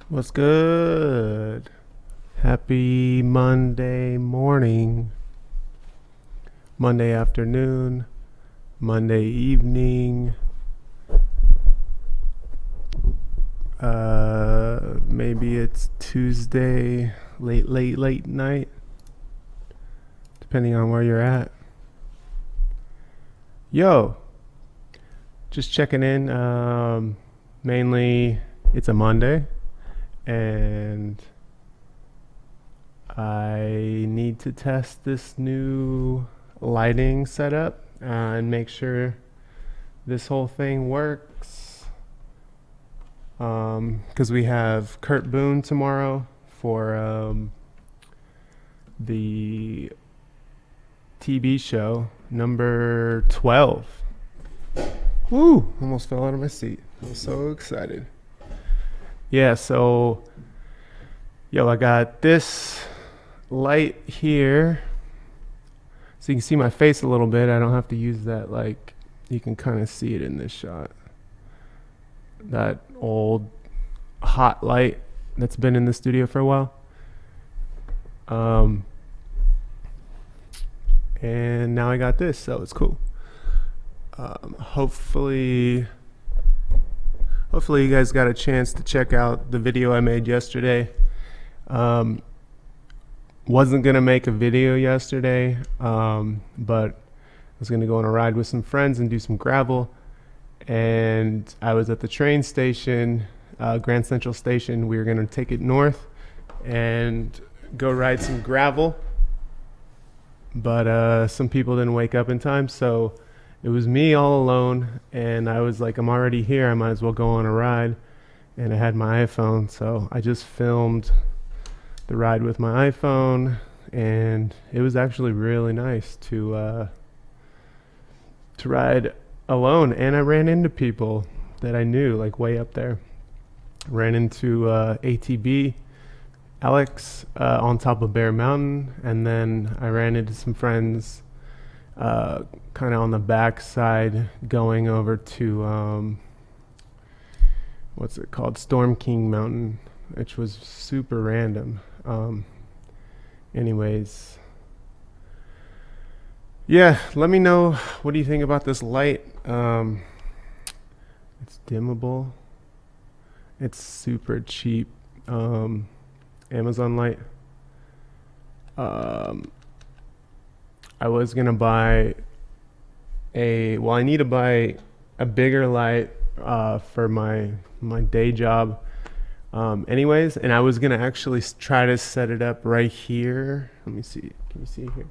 What's good? Happy Monday morning, Monday afternoon, Monday evening, maybe it's Tuesday, late night, depending on where you're at. Yo, just checking in. Mainly, it's a Monday, and I need to test this new lighting setup and make sure this whole thing works. Because we have Kurt Boone tomorrow for the TV show number 12. Woo! Almost fell out of my seat. I'm so excited. Yeah, so, yo, I got this light here so you can see my face a little bit. I don't have to use that, like, you can kind of see it in this shot. That old hot light that's been in the studio for a while. And now I got this, so it's cool. Hopefully you guys got a chance to check out the video I made yesterday. Wasn't gonna make a video yesterday, but I was gonna go on a ride with some friends and do some gravel. And I was at the train station, Grand Central Station. We were gonna take it north and go ride some gravel, but some people didn't wake up in time, so it was me all alone. And I was like, I'm already here, I might as well go on a ride. And I had my iPhone, so I just filmed the ride with my iPhone, and it was actually really nice to ride alone. And I ran into people that I knew, like way up there. Ran into ATB, Alex, on top of Bear Mountain, and then I ran into some friends kind of on the back side going over to what's it called, Storm King Mountain, which was super random. Anyways, yeah, let me know, what do you think about this light? It's dimmable. It's super cheap. Amazon light. I was gonna buy I need to buy a bigger light for my day job. Anyways, and I was gonna actually try to set it up right here. Let me see. Can you see here?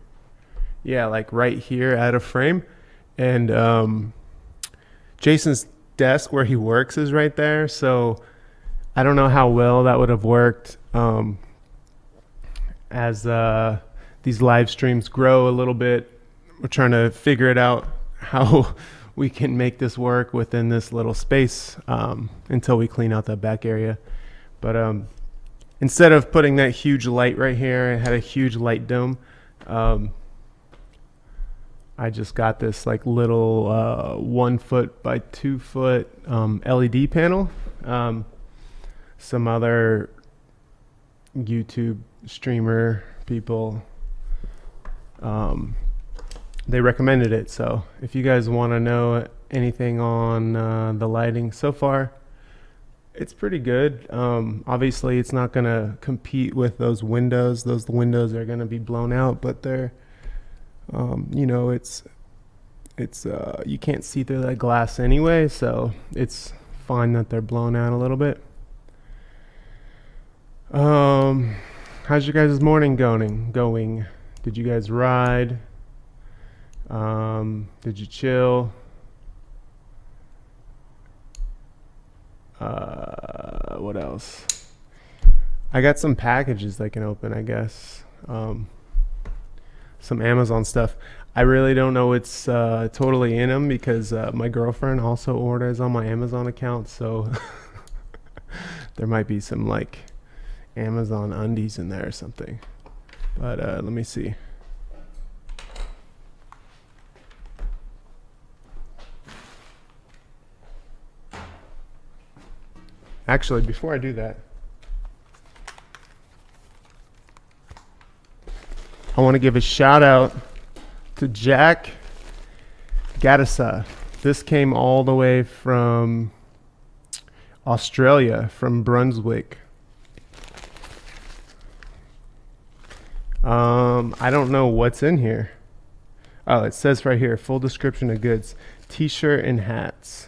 Yeah, like right here at a frame. And Jason's desk where he works is right there. So I don't know how well that would have worked as these live streams grow a little bit. We're trying to figure it out how we can make this work within this little space until we clean out that back area. But instead of putting that huge light right here, it had a huge light dome. I just got this like little 1 foot by 2 foot LED panel. Some other YouTube streamer people, they recommended it. So if you guys want to know anything on the lighting so far, it's pretty good. Obviously, it's not going to compete with those windows. Those windows are going to be blown out, but they're, it's you can't see through that glass anyway, so it's fine that they're blown out a little bit. How's your guys' morning going? Did you guys ride? Did you chill? What else? I got some packages I can open, I guess. Some Amazon stuff. I really don't know what's totally in them because my girlfriend also orders on my Amazon account, so there might be some like Amazon undies in there or something. But let me see. Actually, before I do that, I want to give a shout out to Jack Gaddisa. This came all the way from Australia, from Brunswick. I don't know what's in here. Oh, it says right here, full description of goods, t-shirt and hats.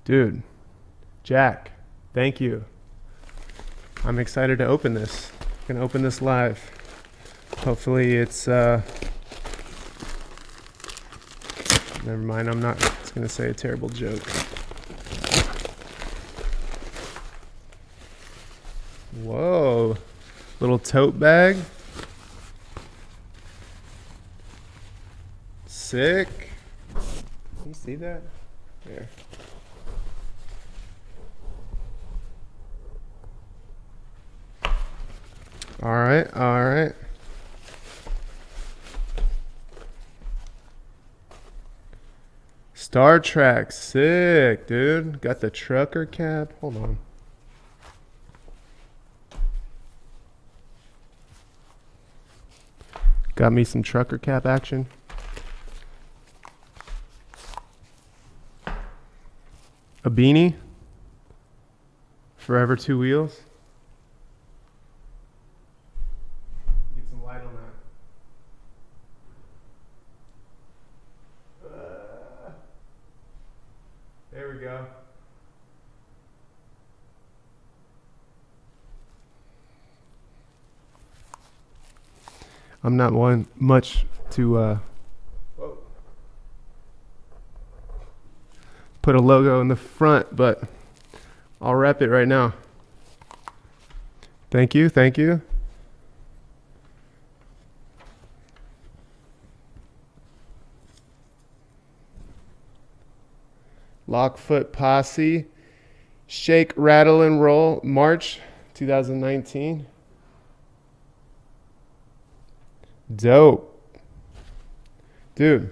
Dude, Jack, thank you. I'm excited to open this. I'm gonna open this live. Hopefully it's, never mind, I'm not just gonna say a terrible joke. Whoa, little tote bag. Sick. Can you see that? There. All right, all right. Star Trek, sick, dude. Got the trucker cap. Hold on. Got me some trucker cap action. A beanie. Forever Two Wheels. Get some light on that. There we go. I'm not one much to put a logo in the front, but I'll wrap it right now. Thank you, thank you. Lockfoot Posse, Shake, Rattle, and Roll, March 2019. Dope. Dude,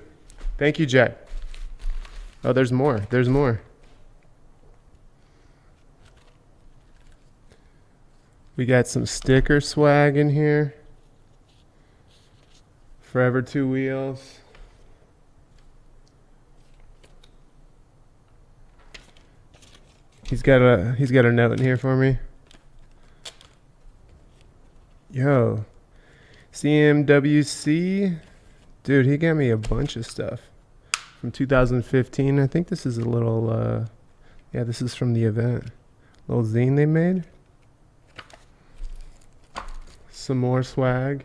thank you, Jack. Oh, there's more. There's more. We got some sticker swag in here. Forever Two Wheels. He's got a note in here for me. Yo, CMWC, dude, he got me a bunch of stuff from 2015. I think this is a little, yeah, this is from the event. Little zine they made. Some more swag.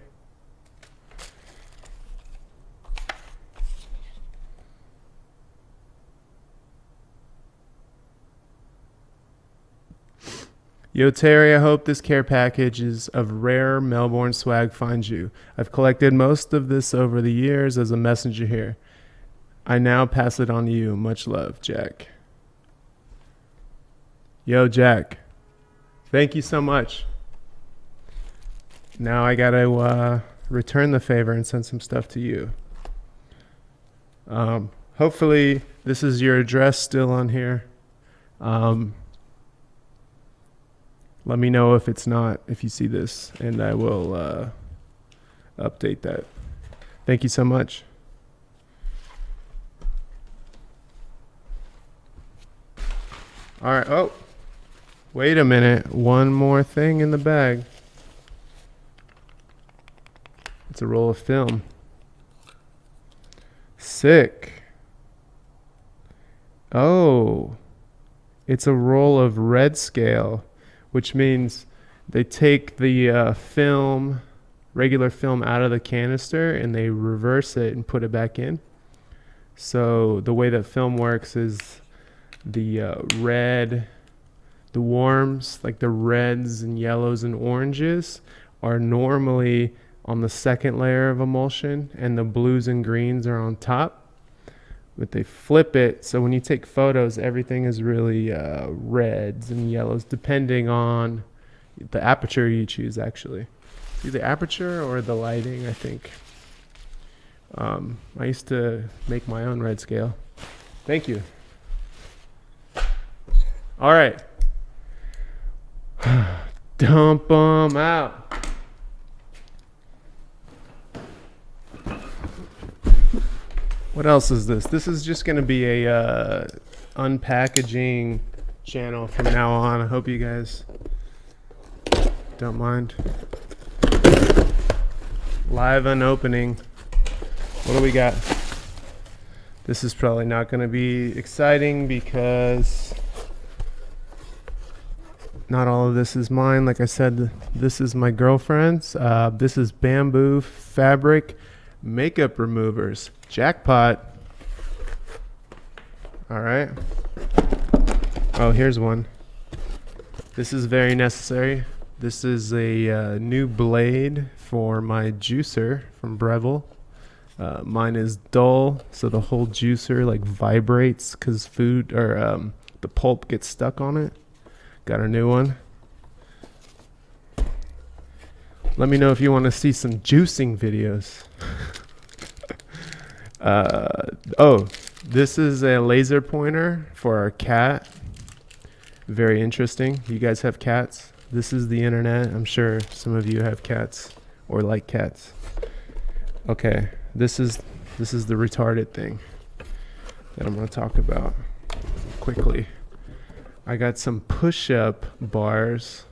Yo, Terry, I hope this care package is of rare Melbourne swag finds you. I've collected most of this over the years as a messenger here. I now pass it on to you. Much love, Jack. Yo, Jack. Thank you so much. Now I gotta return the favor and send some stuff to you. Hopefully this is your address still on here. Let me know if it's not, if you see this, and I will update that. Thank you so much. All right. Oh, wait a minute. One more thing in the bag. It's a roll of film. Sick. Oh, it's a roll of red scale, which means they take the film, regular film, out of the canister and they reverse it and put it back in. So the way that film works is the red, the warms, like the reds and yellows and oranges, are normally on the second layer of emulsion, and the blues and greens are on top. But they flip it, so when you take photos, everything is really reds and yellows, depending on the aperture you choose, actually. Either aperture or the lighting, I think. I used to make my own red scale. Thank you. All right. Dump them out. What else is this? This is just going to be a unpackaging channel from now on. I hope you guys don't mind. Live unopening. What do we got? This is probably not going to be exciting because not all of this is mine. Like I said, this is my girlfriend's. This is Bamboo Fabric Makeup Removers. Jackpot. All right. Oh, here's one. This is very necessary. This is a new blade for my juicer from Breville. Mine is dull, so the whole juicer like vibrates because food or the pulp gets stuck on it. Got a new one. Let me know if you want to see some juicing videos. Oh, this is a laser pointer for our cat. Very interesting. You guys have cats? This is the internet. I'm sure some of you have cats or like cats. Okay, this is the retarded thing that I'm going to talk about quickly. I got some push-up bars.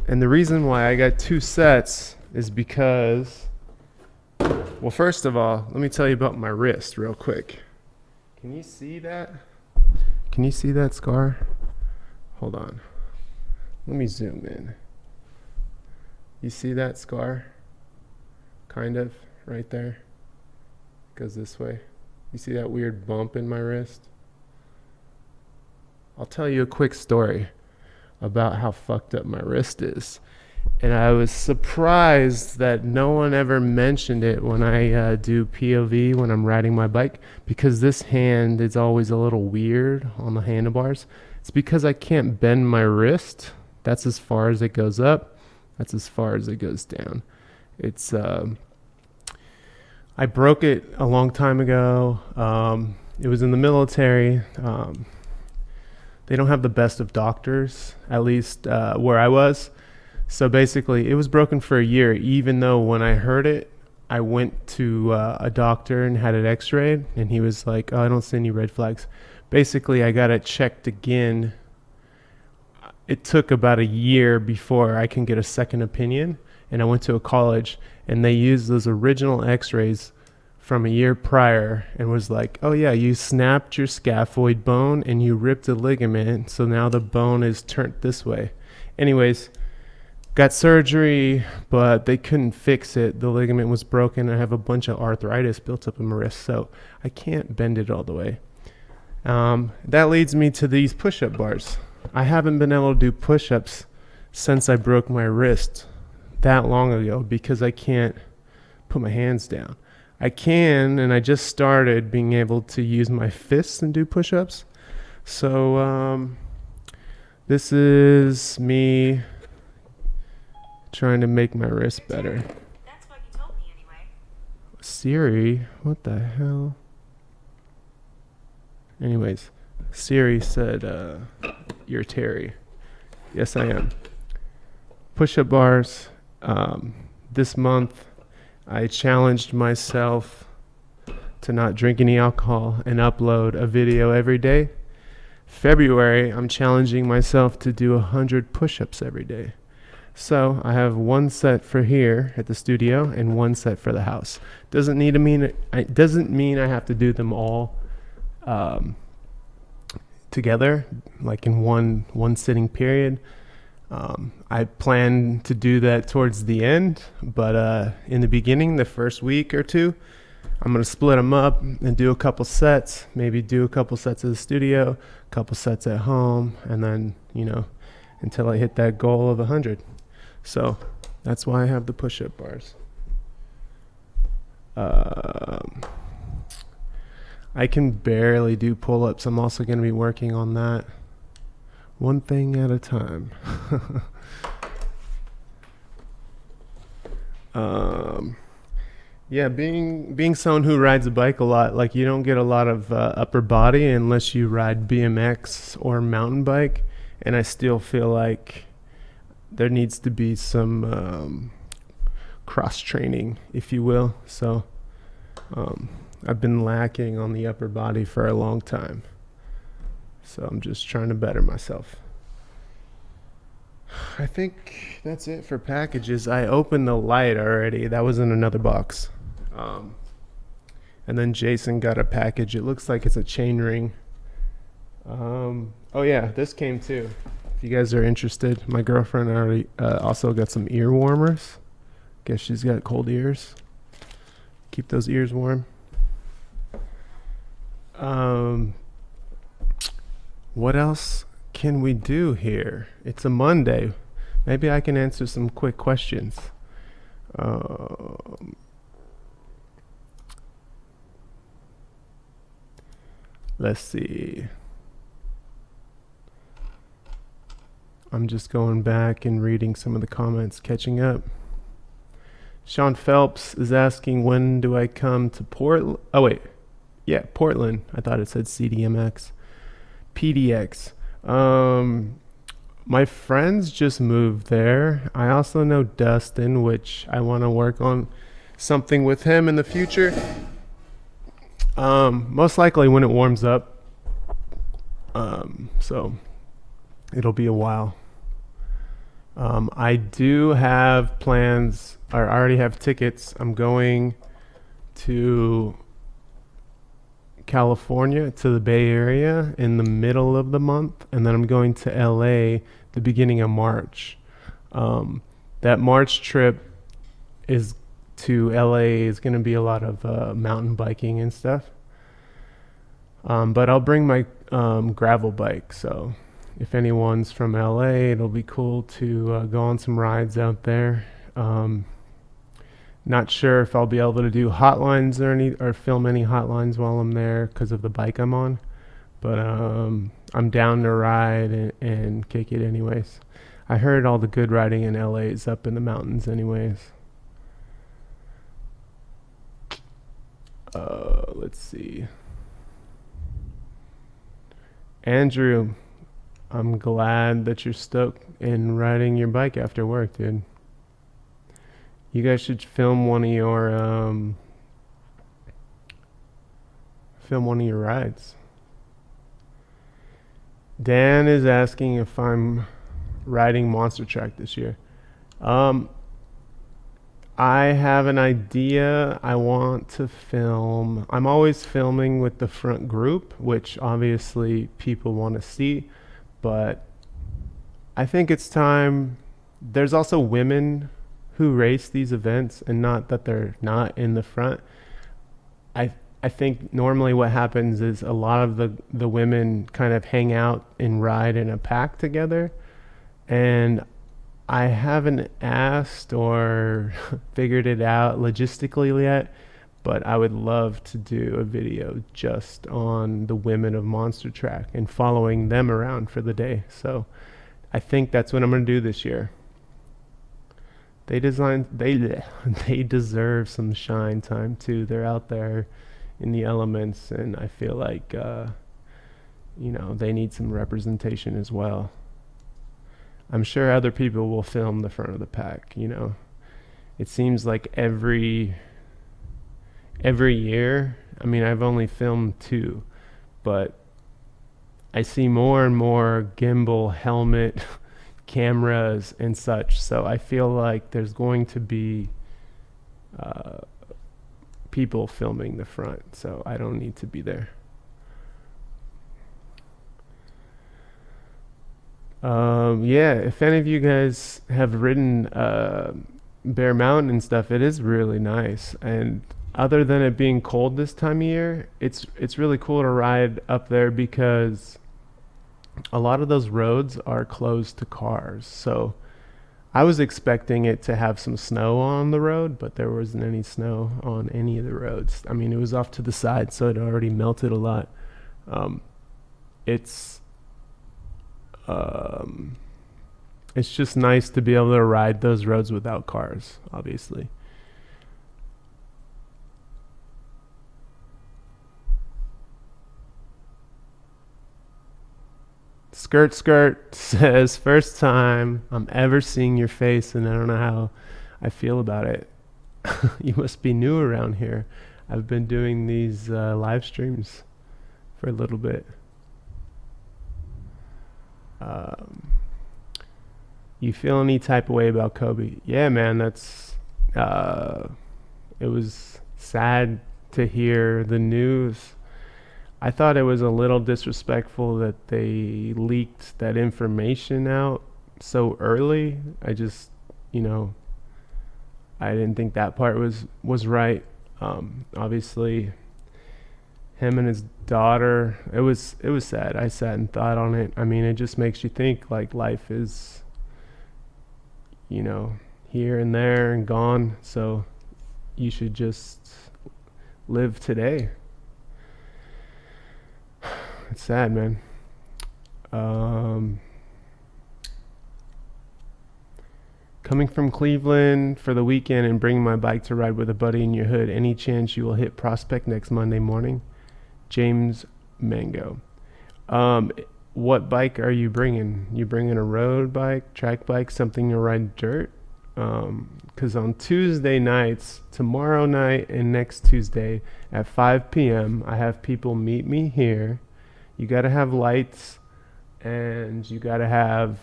And the reason why I got 2 sets is because, well, first of all, let me tell you about my wrist real quick. Can you see that? Can you see that scar? Hold on. Let me zoom in. You see that scar? Kind of, right there. Goes this way. You see that weird bump in my wrist? I'll tell you a quick story about how fucked up my wrist is. And I was surprised that no one ever mentioned it when I do POV when I'm riding my bike, because this hand is always a little weird on the handlebars. It's because I can't bend my wrist. That's as far as it goes up. That's as far as it goes down. It's I broke it a long time ago. It was in the military. They don't have the best of doctors, at least where I was. So basically, it was broken for a year, even though when I heard it, I went to a doctor and had it x-rayed, and he was like, oh, I don't see any red flags. Basically, I got it checked again. It took about a year before I can get a second opinion, and I went to a college, and they used those original x-rays from a year prior and was like, oh yeah, you snapped your scaphoid bone and you ripped a ligament, so now the bone is turned this way. Anyways, got surgery, but they couldn't fix it. The ligament was broken. I have a bunch of arthritis built up in my wrist, so I can't bend it all the way. That leads me to these push-up bars. I haven't been able to do push-ups since I broke my wrist that long ago because I can't put my hands down. I can, and I just started being able to use my fists and do push-ups. So this is me trying to make my wrist better. That's what you told me anyway. Siri, what the hell? Anyways, Siri said, you're Terry. Yes, I am. Push-up bars. This month, I challenged myself to not drink any alcohol and upload a video every day. February, I'm challenging myself to do 100 push-ups every day. So I have 1 set for here at the studio and 1 set for the house. Doesn't mean I have to do them all together, like in one sitting period. I plan to do that towards the end, but in the beginning, the first week or 2, I'm going to split them up and do a couple sets, maybe do a couple sets at the studio, a couple sets at home, and then, until I hit that goal of 100. So that's why I have the push-up bars. I can barely do pull-ups. I'm also going to be working on that. One thing at a time. Yeah, being someone who rides a bike a lot, like you don't get a lot of upper body unless you ride BMX or mountain bike, and I still feel like there needs to be some cross training, if you will. So I've been lacking on the upper body for a long time. So I'm just trying to better myself. I think that's it for packages. I opened the light already. That was in another box. And then Jason got a package. It looks like it's a chain ring. Oh yeah, this came too. If you guys are interested, my girlfriend already also got some ear warmers. Guess she's got cold ears. Keep those ears warm. What else can we do here? It's a Monday. Maybe I can answer some quick questions. Let's see. I'm just going back and reading some of the comments, catching up. Sean Phelps is asking, when do I come to Portland? Oh, wait. Yeah, Portland. I thought it said CDMX. PDX. My friends just moved there. I also know Dustin, which I want to work on something with him in the future. Most likely when it warms up. So it'll be a while. I do have plans, or I already have tickets. I'm going to California, to the Bay Area in the middle of the month, and then I'm going to LA the beginning of March. That March trip is to LA is going to be a lot of mountain biking and stuff. But I'll bring my gravel bike, so if anyone's from LA, it'll be cool to go on some rides out there. Not sure if I'll be able to do hotlines or film any hotlines while I'm there because of the bike I'm on, but I'm down to ride and kick it anyways. I heard all the good riding in LA is up in the mountains anyways. Let's see. Andrew, I'm glad that you're stoked in riding your bike after work, dude. You guys should film one of your rides. Dan is asking if I'm riding Monster Track this year. I have an idea. I want to film. I'm always filming with the front group, which obviously people want to see, but I think it's time. There's also women who race these events, and not that they're not in the front. I think normally what happens is a lot of the women kind of hang out and ride in a pack together, and I haven't asked or figured it out logistically yet, but I would love to do a video just on the women of Monster Track and following them around for the day. So I think that's what I'm going to do this year. They deserve some shine time too. They're out there in the elements, and I feel like they need some representation as well. I'm sure other people will film the front of the pack. It seems like every year. I mean, I've only filmed 2, but I see more and more gimbal, helmet, cameras and such. So I feel like there's going to be people filming the front, so I don't need to be there. If any of you guys have ridden Bear Mountain and stuff, it is really nice. And other than it being cold this time of year, it's really cool to ride up there because a lot of those roads are closed to cars. So I was expecting it to have some snow on the road, but there wasn't any snow on any of the roads. I mean, it was off to the side, so it already melted a lot. It's just nice to be able to ride those roads without cars, obviously. Skirt says, first time I'm ever seeing your face, and I don't know how I feel about it. You must be new around here. I've been doing these live streams for a little bit. Um, you feel any type of way about Kobe? Yeah, man, that's it was sad to hear the news. I thought it was a little disrespectful that they leaked that information out so early. You know, I didn't think that part was right. Obviously, him and his daughter. It was sad. I sat and thought on it. I mean, it just makes you think like life is, you know, here and there and gone. So you should just live today. It's sad, man. Um, Coming from Cleveland for the weekend and bringing my bike to ride with a buddy in your hood. Any chance you will hit Prospect next Monday morning? James Mango. Um, what bike are you bringing? You bringing a road bike, track bike, something to ride dirt? Because on Tuesday nights, tomorrow night and next Tuesday at 5 p.m., I have people meet me here. You got to have lights and you got to have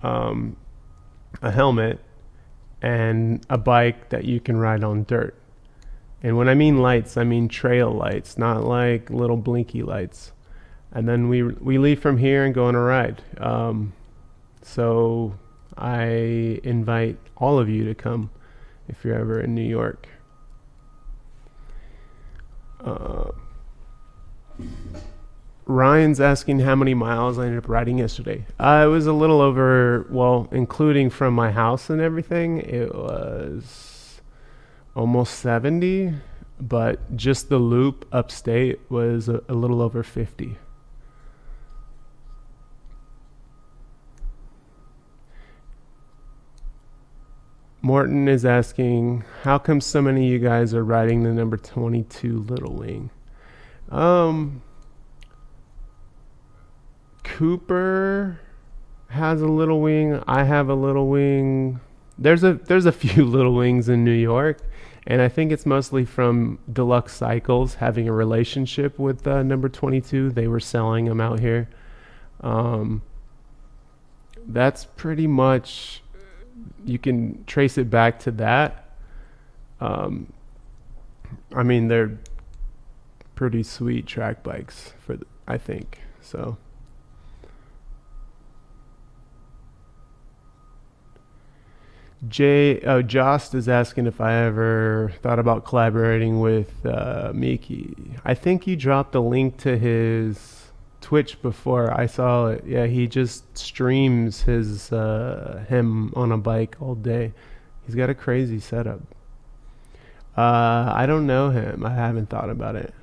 um, a helmet and a bike that you can ride on dirt. And when I mean lights, I mean trail lights, not like little blinky lights. And then we leave from here and go on a ride. So I invite all of you to come if you're ever in New York. Uh, Ryan's asking how many miles I ended up riding yesterday. It was a little over, well, including from my house and everything, it was almost 70, but just the loop upstate was a little over 50. Morton is asking, how come so many of you guys are riding the number 22 Little Wing? Cooper has a Little Wing. I have a Little Wing. There's a few Little Wings in New York, and I think it's mostly from Deluxe Cycles having a relationship with number 22. They were selling them out here. That's pretty much, you can trace it back to that. I mean, they're pretty sweet track bikes I think so. Jost is asking if I ever thought about collaborating with Miki. I think he dropped a link to his Twitch before. I saw it. Yeah, he just streams him on a bike all day. He's got a crazy setup. I don't know him. I haven't thought about it.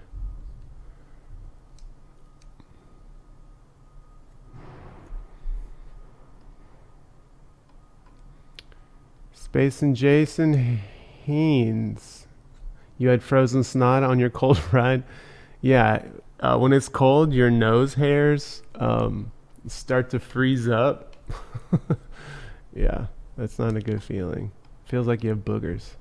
Space and Jason Haynes. You had frozen snot on your cold ride? Yeah, when it's cold, your nose hairs start to freeze up. Yeah, that's not a good feeling. Feels like you have boogers.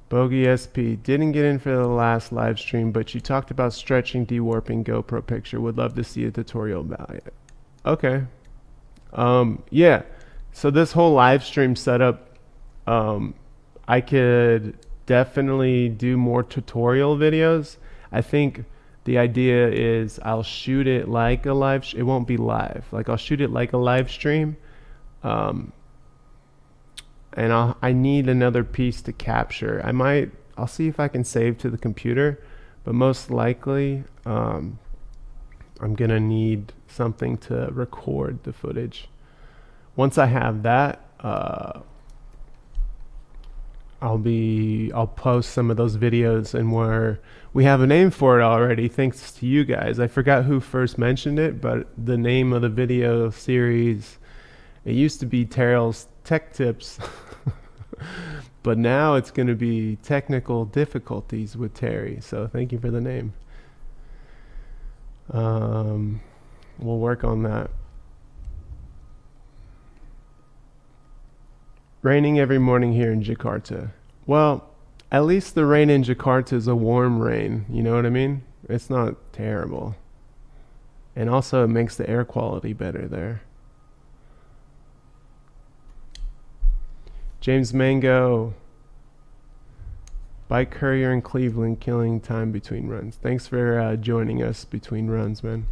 Bogey SP, didn't get in for the last live stream, but you talked about stretching, dewarping GoPro picture. Would love to see a tutorial about it. Okay. Yeah. So this whole live stream setup, I could definitely do more tutorial videos. I think the idea is I'll shoot it like a it won't be live. Like I'll shoot it like a live stream. And I need another piece to capture. I'll see if I can save to the computer, but most likely I'm gonna need something to record the footage. Once I have that, I'll post some of those videos, and where we have a name for it already, thanks to you guys. I forgot who first mentioned it, but the name of the video series, it used to be Terrell's Tech Tips, but now it's going to be Technical Difficulties with Terry. So thank you for the name. We'll work on that. Raining every morning here in Jakarta. Well, at least the rain in Jakarta is a warm rain. You know what I mean? It's not terrible. And also, it makes the air quality better there. James Mango. Bike courier in Cleveland, killing time between runs. Thanks for joining us between runs, man.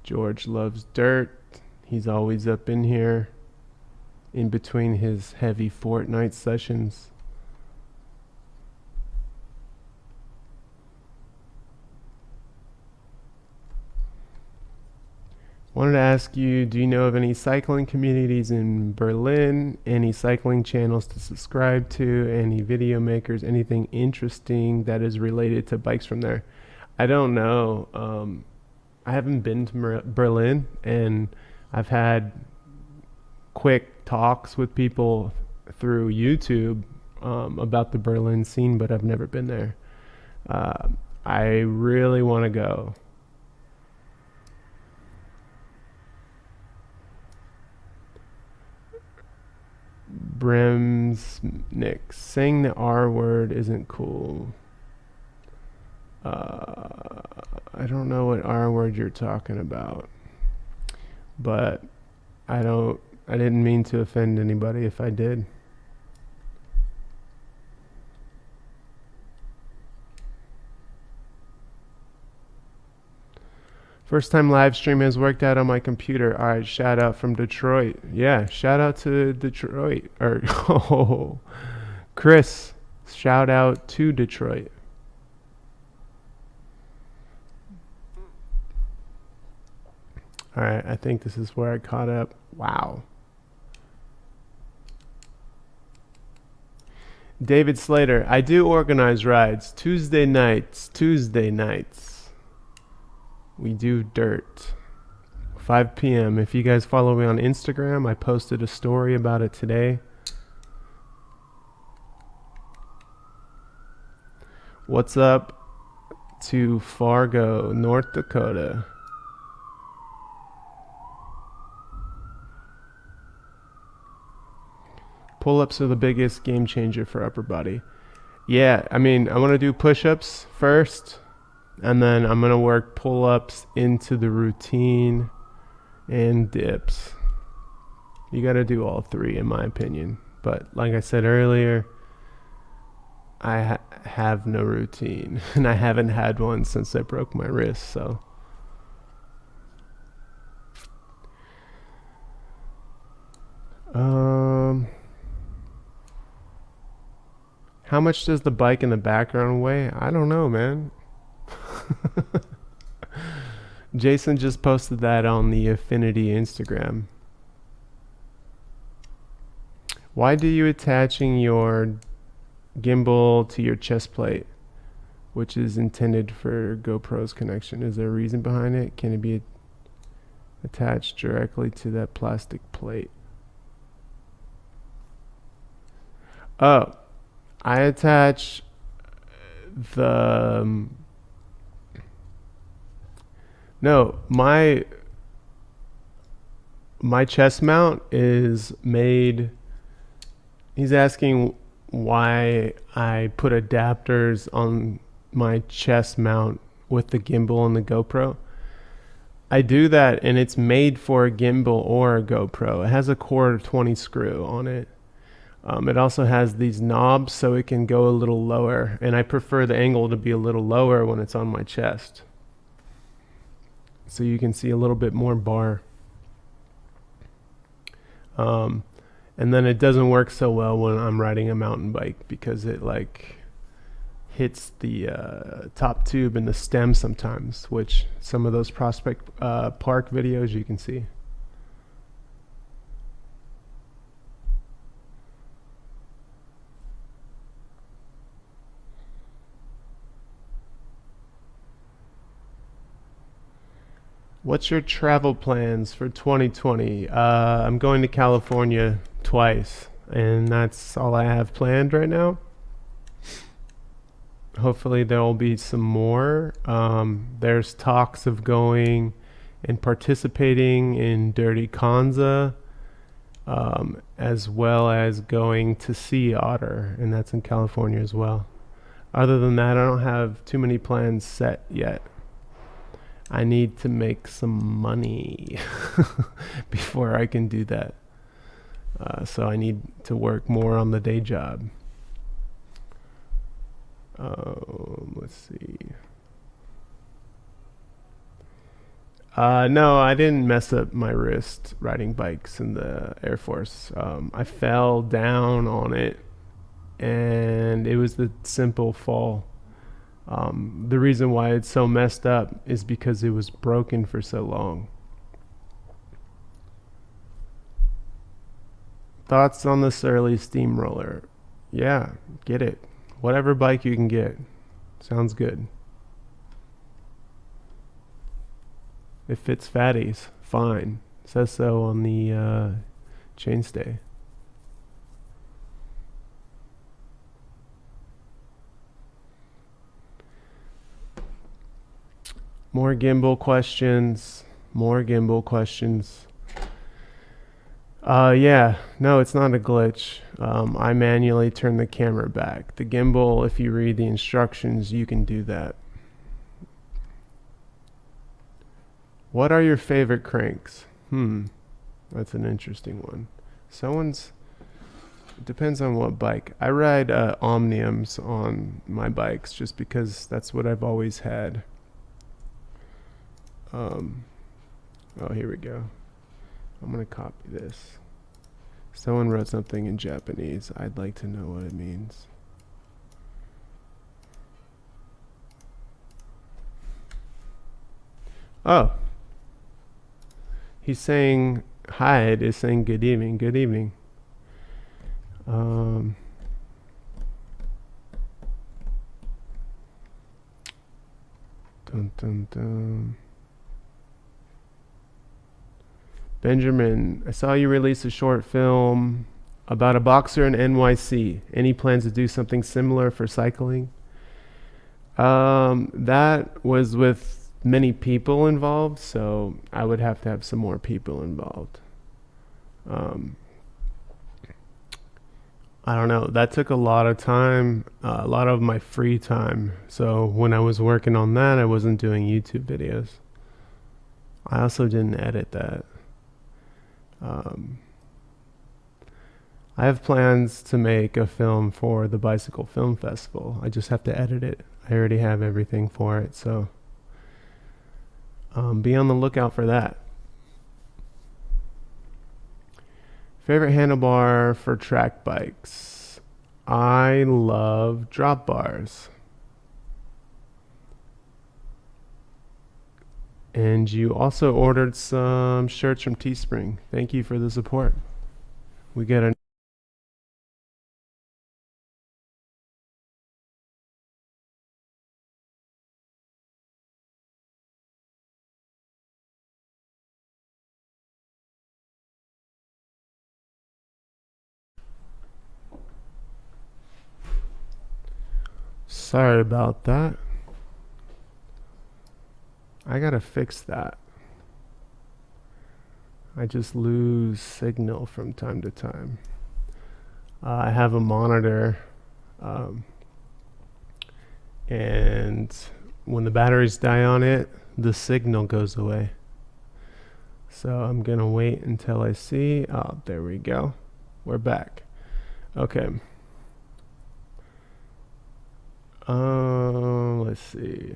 George loves dirt. He's always up in here in between his heavy Fortnite sessions. Wanted to ask you, do you know of any cycling communities in Berlin? Any cycling channels to subscribe to? Any video makers? Anything interesting that is related to bikes from there? I don't know. I haven't been to Berlin, and I've had quick talks with people through YouTube about the Berlin scene, but I've never been there. I really want to go. Bremsnik, saying the R word isn't cool. I don't know what R word you're talking about, but I didn't mean to offend anybody if I did. First time live stream has worked out on my computer. All right, shout out from Detroit. Yeah, shout out to Detroit. Or oh, Chris, shout out to Detroit. All right, I think this is where I caught up. Wow. David Slater, I do organize rides. Tuesday nights. We do dirt. 5 p.m. If you guys follow me on Instagram, I posted a story about it today. What's up to Fargo, North Dakota? Pull-ups are the biggest game changer for upper body. Yeah, I mean, I want to do push-ups first, and then I'm going to work pull-ups into the routine and dips. You got to do all three, in my opinion. But like I said earlier, I have no routine, and I haven't had one since I broke my wrist, so. How much does the bike in the background weigh? I don't know, man. Jason just posted that on the Affinity Instagram. Why do you attaching your gimbal to your chest plate, which is intended for GoPro's connection? Is there a reason behind it? Can it be attached directly to that plastic plate? Oh, I attach the no, my chest mount is made. He's asking why I put adapters on my chest mount with the gimbal and the GoPro. I do that, and it's made for a gimbal or a GoPro. It has a quarter 20 screw on it. It also has these knobs so it can go a little lower, and I prefer the angle to be a little lower when it's on my chest, so you can see a little bit more bar. And then it doesn't work so well when I'm riding a mountain bike because it like hits the top tube and the stem sometimes, which some of those Prospect Park videos you can see. What's your travel plans for 2020? I'm going to California twice, and that's all I have planned right now. Hopefully there will be some more. There's talks of going and participating in Dirty Kanza, as well as going to Sea Otter, and that's in California as well. Other than that, I don't have too many plans set yet. I need to make some money before I can do that. So I need to work more on the day job. Let's see. No, I didn't mess up my wrist riding bikes in the Air Force. I fell down on it, and it was the simple fall. The reason why it's so messed up is because it was broken for so long. Thoughts on the Surly Steamroller? Yeah, get it. Whatever bike you can get. Sounds good. It fits fatties. Fine. Says so on the chainstay. More gimbal questions. More gimbal questions. Yeah, no, it's not a glitch. I manually turn the camera back. The gimbal, if you read the instructions, you can do that. What are your favorite cranks? That's an interesting one. It depends on what bike. I ride Omniums on my bikes just because that's what I've always had. Oh, here we go. I'm going to copy this. Someone wrote something in Japanese. I'd like to know what it means. Oh. He's saying Hyde is saying good evening. Good evening. Dun, dun, dun. Benjamin, I saw you release a short film about a boxer in NYC. Any plans to do something similar for cycling? That was with many people involved, so I would have to have some more people involved. I don't know. That took a lot of time, a lot of my free time. So when I was working on that, I wasn't doing YouTube videos. I also didn't edit that. I have plans to make a film for the Bicycle Film Festival. I just have to edit it. I already have everything for it, so be on the lookout for that. Favorite handlebar for track bikes? I love drop bars. And you also ordered some shirts from Teespring. Thank you for the support. We get a Sorry about that. I gotta fix that. I just lose signal from time to time. I have a monitor, and when the batteries die on it, the signal goes away. So I'm gonna wait until I see. Oh, there we go. We're back. Okay. Let's see.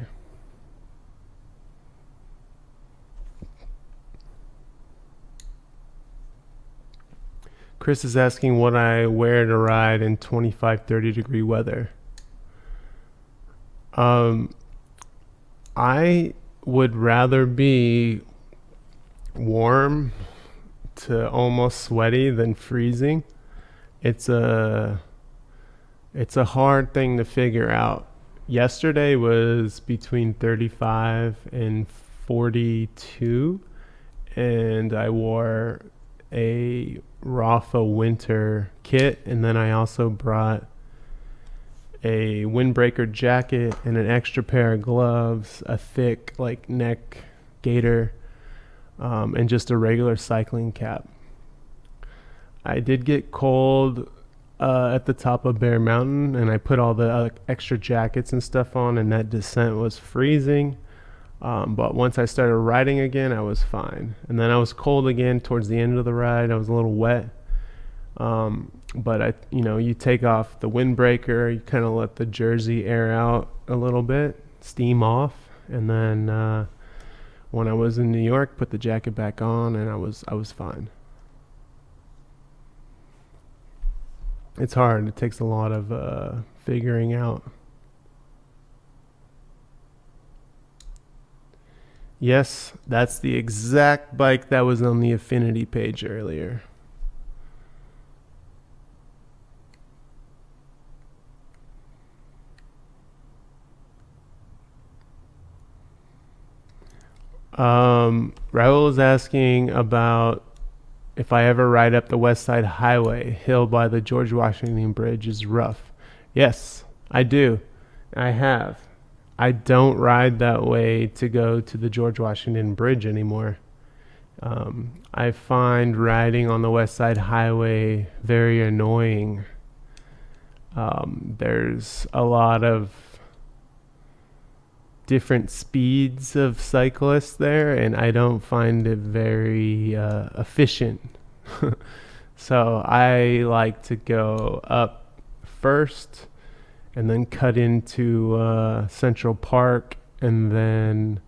Chris is asking what I wear to ride in 25, 30 degree weather. I would rather be warm to almost sweaty than freezing. It's a hard thing to figure out. Yesterday was between 35 and 42, and I wore a Rafa winter kit, and then I also brought a windbreaker jacket and an extra pair of gloves, a thick like neck gaiter, and just a regular cycling cap. I did get cold at the top of Bear Mountain, and I put all the extra jackets and stuff on, and that descent was freezing. But once I started riding again, I was fine. And then I was cold again towards the end of the ride. I was a little wet. But you take off the windbreaker, you kind of let the jersey air out a little bit, steam off, and then when I was in New York, put the jacket back on, and I was fine. It's hard. It takes a lot of figuring out. Yes, that's the exact bike that was on the Affinity page earlier. Raul is asking about if I ever ride up the West Side Highway. Hill by the George Washington Bridge is rough. Yes, I do. I have. I don't ride that way to go to the George Washington Bridge anymore. I find riding on the West Side Highway very annoying. There's a lot of different speeds of cyclists there, and I don't find it very efficient. So I like to go up first and then cut into Central Park, and then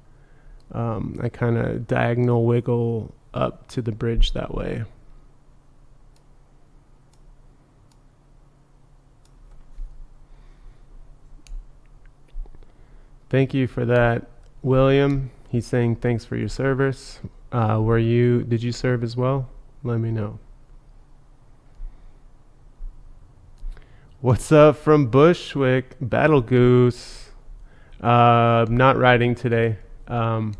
I kind of diagonal wiggle up to the bridge that way. Thank you for that, William. He's saying thanks for your service. Did you serve as well? Let me know. What's up from Bushwick? Battle Goose. Not riding today. Gonna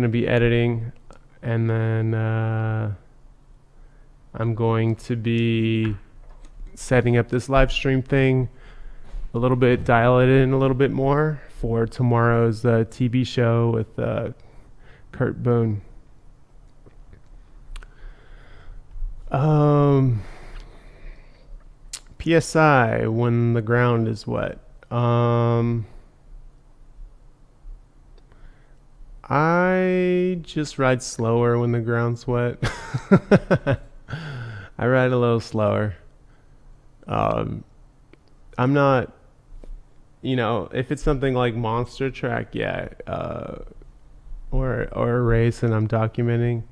be editing, and then I'm going to be setting up this live stream thing a little bit, dial it in a little bit more for tomorrow's TV show with Kurt Boone. PSI when the ground is wet. I just ride slower when the ground's wet. I ride a little slower. I'm not, if it's something like Monster Track, yeah, or a race and I'm documenting,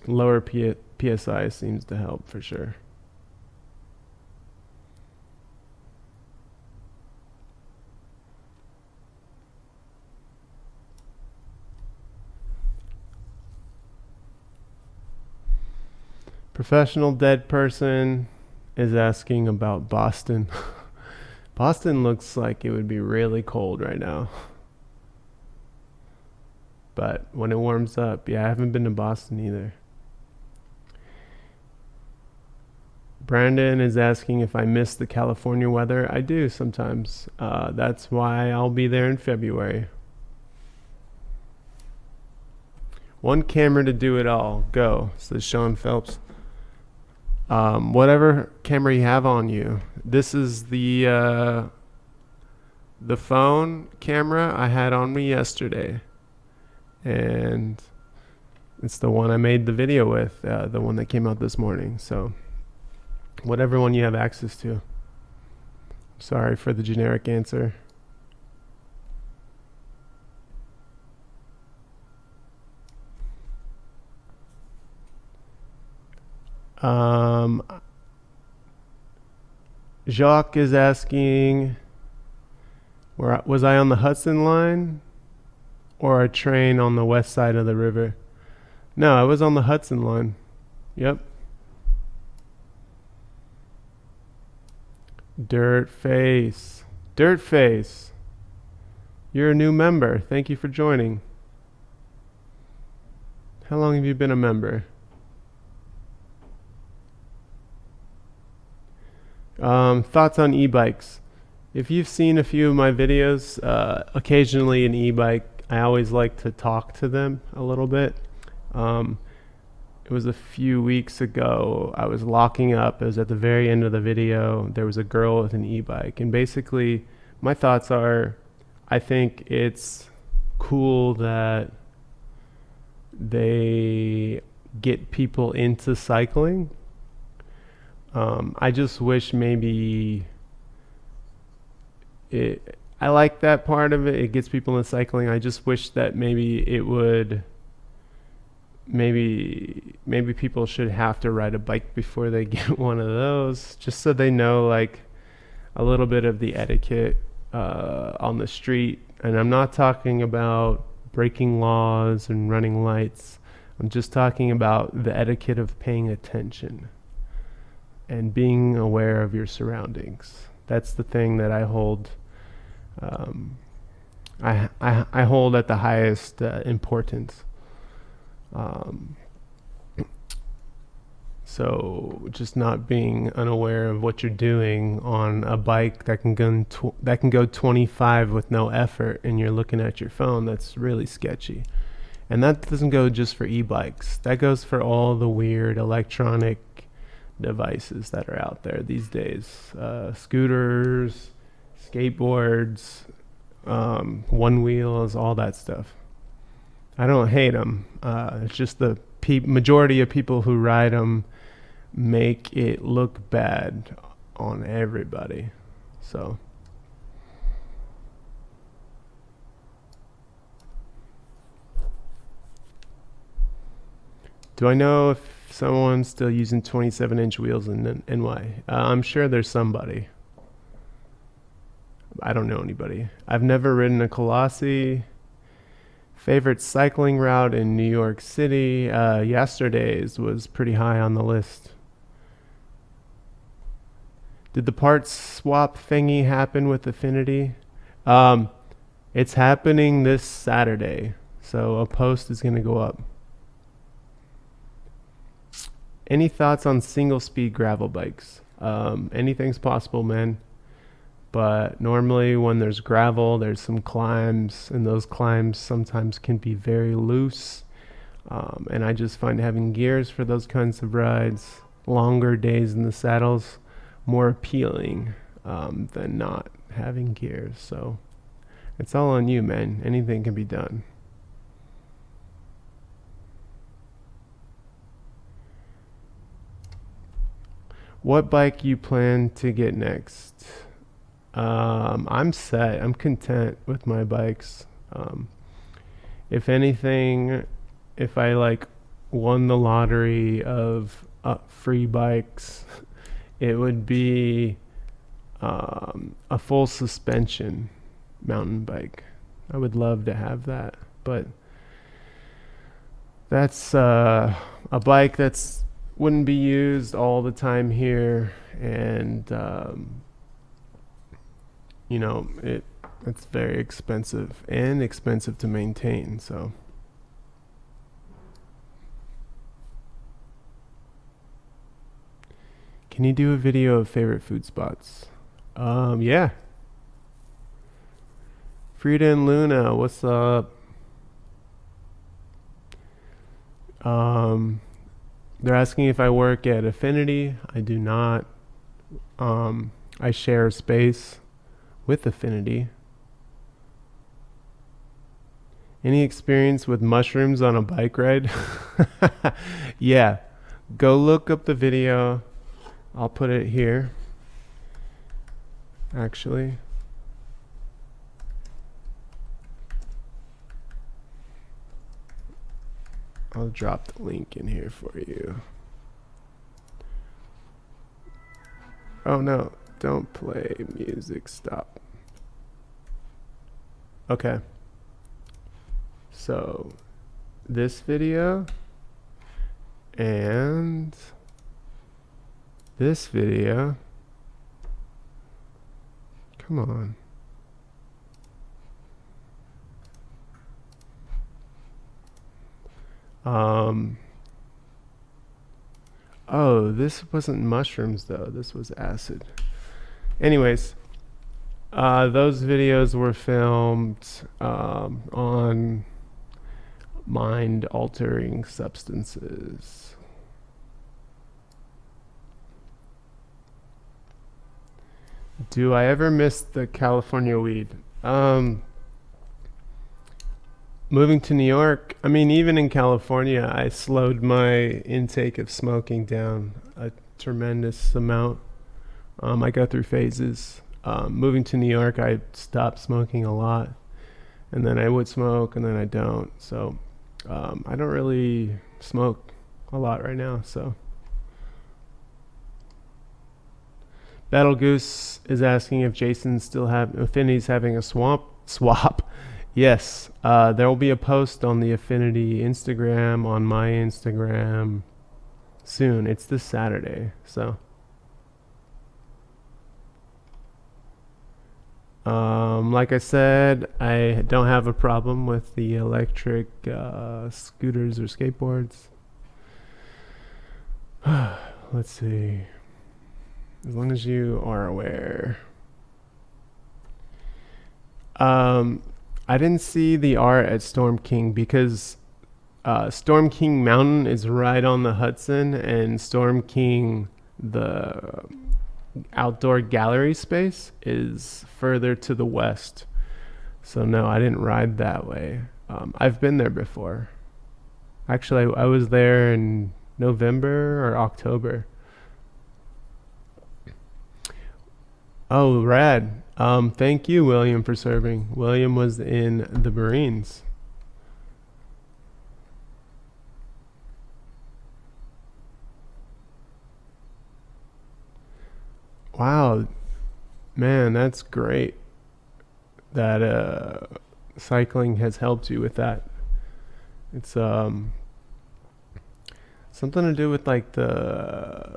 lower PSI seems to help for sure. Professional Dead Person is asking about Boston. Boston looks like it would be really cold right now. But when it warms up, yeah, I haven't been to Boston either. Brandon is asking if I miss the California weather. I do sometimes. That's why I'll be there in February. One camera to do it all. Go, says Sean Phelps. Whatever camera you have on you. This is the phone camera I had on me yesterday, and it's the one I made the video with, the one that came out this morning. So whatever one you have access to. Sorry for the generic answer. Jacques is asking, was I on the Hudson line or a train on the west side of the river? No, I was on the Hudson line. Yep. Dirtface. Dirtface. You're a new member. Thank you for joining. How long have you been a member? Thoughts on e-bikes. If you've seen a few of my videos, occasionally an e-bike I always like to talk to them a little bit. Um, it was a few weeks ago. I was locking up. It was at the very end of the video. There was a girl with an e-bike, and basically, my thoughts are, I think it's cool that they get people into cycling. I just wish maybe I like that part of it. It gets people into cycling. I just wish that maybe it would. Maybe people should have to ride a bike before they get one of those, just so they know like a little bit of the etiquette on the street. And I'm not talking about breaking laws and running lights. I'm just talking about the etiquette of paying attention and being aware of your surroundings. That's the thing that I hold. I hold at the highest importance. Um, so just not being unaware of what you're doing on a bike that can go 25 with no effort, and you're looking at your phone, that's really sketchy. And that doesn't go just for e-bikes. That goes for all the weird electronic devices that are out there these days. Scooters, skateboards, one wheels, all that stuff. I don't hate them. It's just the majority of people who ride them make it look bad on everybody. So do I know if someone's still using 27-inch wheels in NY? I'm sure there's somebody. I don't know anybody. I've never ridden a Colossi. Favorite cycling route in New York City? Yesterday's was pretty high on the list. Did the parts swap thingy happen with Affinity? It's happening this Saturday, so a post is going to go up. Any thoughts on single speed gravel bikes? Anything's possible, man. But normally when there's gravel, there's some climbs, and those climbs sometimes can be very loose. And I just find having gears for those kinds of rides, longer days in the saddles, more appealing than not having gears. So it's all on you, man. Anything can be done. What bike you plan to get next? I'm set. I'm content with my bikes. If anything, if I like won the lottery of free bikes, it would be a full suspension mountain bike. I would love to have that, but that's a bike that's wouldn't be used all the time here, and it's very expensive to maintain. So can you do a video of favorite food spots? Yeah. Frida and Luna, what's up? They're asking if I work at Affinity. I do not. I share space with Affinity. Any experience with mushrooms on a bike ride? Yeah. Go look up the video. I'll put it here. Actually. I'll drop the link in here for you. Oh no, don't play music, stop. Okay. So, this video and this video. Come on. Oh, this wasn't mushrooms though. This was acid. Anyways, Those videos were filmed on mind altering substances. Do I ever miss the California weed? Um, Moving to New York, I mean, even in California, I slowed my intake of smoking down a tremendous amount. I go through phases. Moving to New York, I stopped smoking a lot, and then I would smoke, and then I don't. So I don't really smoke a lot right now. So Battle Goose is asking if Jason still have Affinity's having a swap. Yes, there will be a post on the Affinity Instagram, on my Instagram soon. It's this Saturday, so like I said, I don't have a problem with the electric scooters or skateboards. Let's see. As long as you are aware. Um, I didn't see the art at Storm King because Storm King Mountain is right on the Hudson, and Storm King, the outdoor gallery space, is further to the west. So no, I didn't ride that way. I've been there before. Actually, I was there in November or October. Oh, rad. Thank you, William, for serving. William was in the Marines. Wow, man, that's great that cycling has helped you with that. It's something to do with like the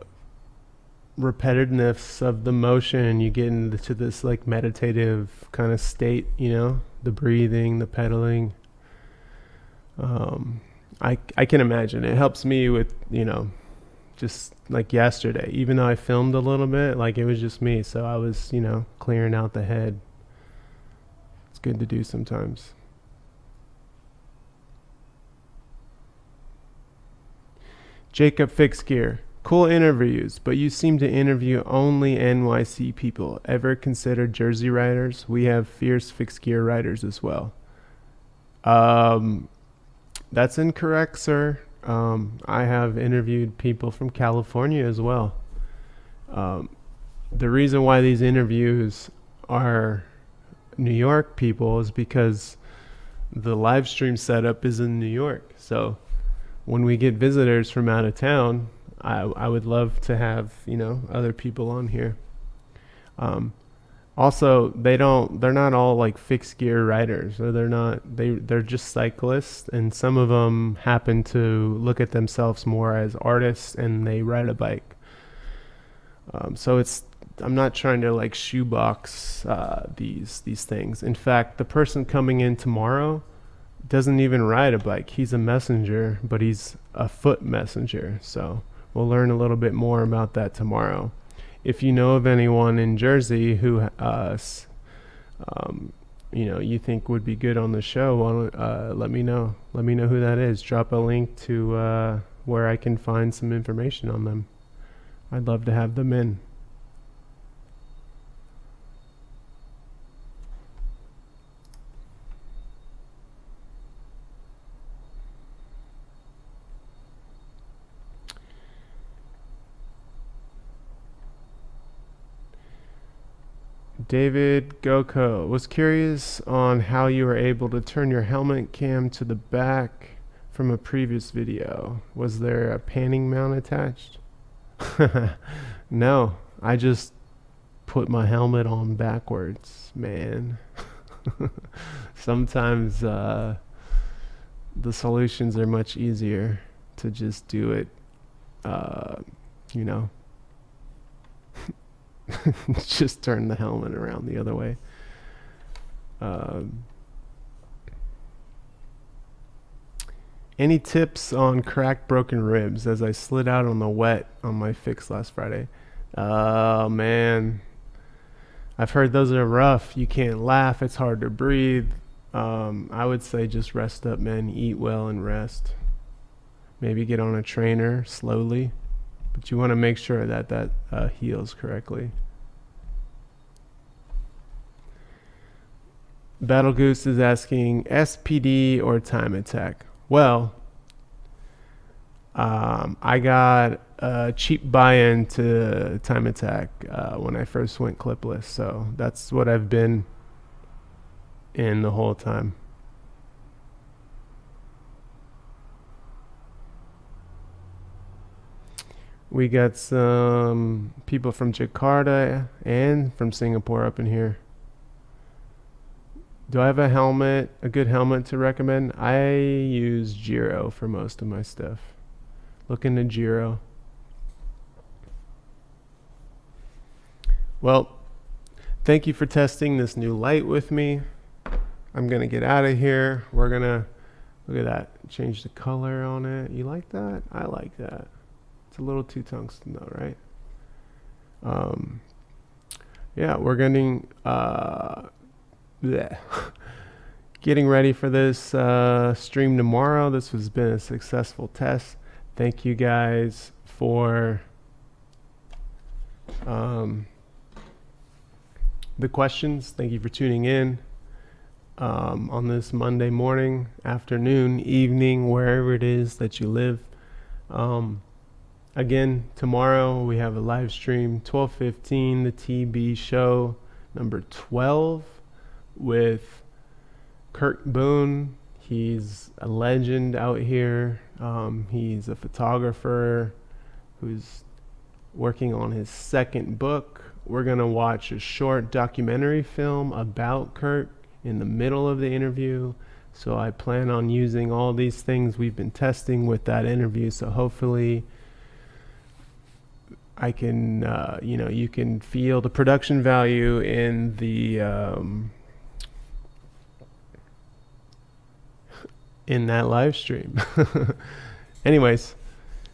repetitiveness of the motion. You get into this like meditative kind of state, the breathing, the pedaling. I can imagine it helps me with, just like yesterday, even though I filmed a little bit, like it was just me, so I was, clearing out the head. It's good to do sometimes. Jacob Fixed Gear. Cool interviews, but you seem to interview only NYC people. Ever consider Jersey riders? We have fierce fixed gear riders as well. Um, that's incorrect, sir. I have interviewed people from California as well. Um, the reason why these interviews are New York people is because the live stream setup is in New York. So when we get visitors from out of town, I would love to have, other people on here. Um, Also, they're not all like fixed gear riders, or they're just cyclists, and some of them happen to look at themselves more as artists, and they ride a bike. So I'm not trying to like shoebox these things. In fact, the person coming in tomorrow doesn't even ride a bike. He's a messenger, but he's a foot messenger. So we'll learn a little bit more about that tomorrow. If you know of anyone in Jersey who, you think would be good on the show, let me know. Let me know who that is. Drop a link to where I can find some information on them. I'd love to have them in. David Goko was curious on how you were able to turn your helmet cam to the back from a previous video. Was there a panning mount attached? No, I just put my helmet on backwards, man. Sometimes the solutions are much easier to just do it, uh, you know, just turn the helmet around the other way. Um, any tips on cracked broken ribs as I slid out on the wet on my fix last Friday? Oh man, I've heard those are rough. You can't laugh. It's hard to breathe. I would say just rest up, man. Eat well and rest. Maybe get on a trainer slowly, but you want to make sure that heals correctly. Battle Goose is asking SPD or Time Attack. Well, I got a cheap buy-in to Time Attack when I first went clipless, so that's what I've been in the whole time. We got some people from Jakarta and from Singapore up in here. Do I have a good helmet to recommend? I use Giro for most of my stuff. Look into Giro. Well, thank you for testing this new light with me. I'm going to get out of here. We're going to, look at that, change the color on it. You like that? I like that. It's a little too tungsten though, right? Yeah, we're getting getting ready for this stream tomorrow. This has been a successful test. Thank you guys for the questions. Thank you for tuning in on this Monday morning, afternoon, evening, wherever it is that you live. Again, tomorrow we have a live stream, 12:15, the TB show number 12 with Kurt Boone. He's a legend out here. He's a photographer who's working on his second book. We're going to watch a short documentary film about Kurt in the middle of the interview. So I plan on using all these things we've been testing with that interview. So hopefully I can, you can feel the production value in the in that live stream. Anyways,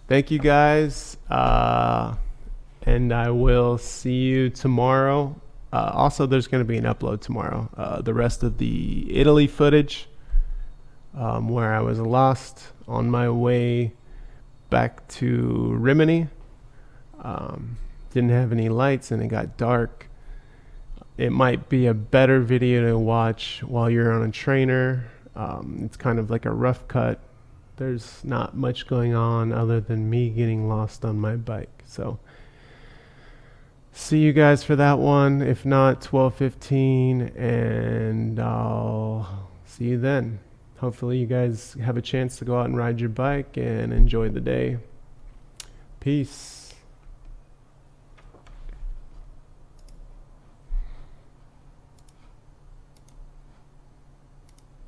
thank you guys, and I will see you tomorrow. Also, there's going to be an upload tomorrow. The rest of the Italy footage, where I was lost on my way back to Rimini. Didn't have any lights and it got dark. It might be a better video to watch while you're on a trainer. It's kind of like a rough cut. There's not much going on other than me getting lost on my bike. So see you guys for that one. If not, 12:15, and I'll see you then. Hopefully you guys have a chance to go out and ride your bike and enjoy the day. Peace.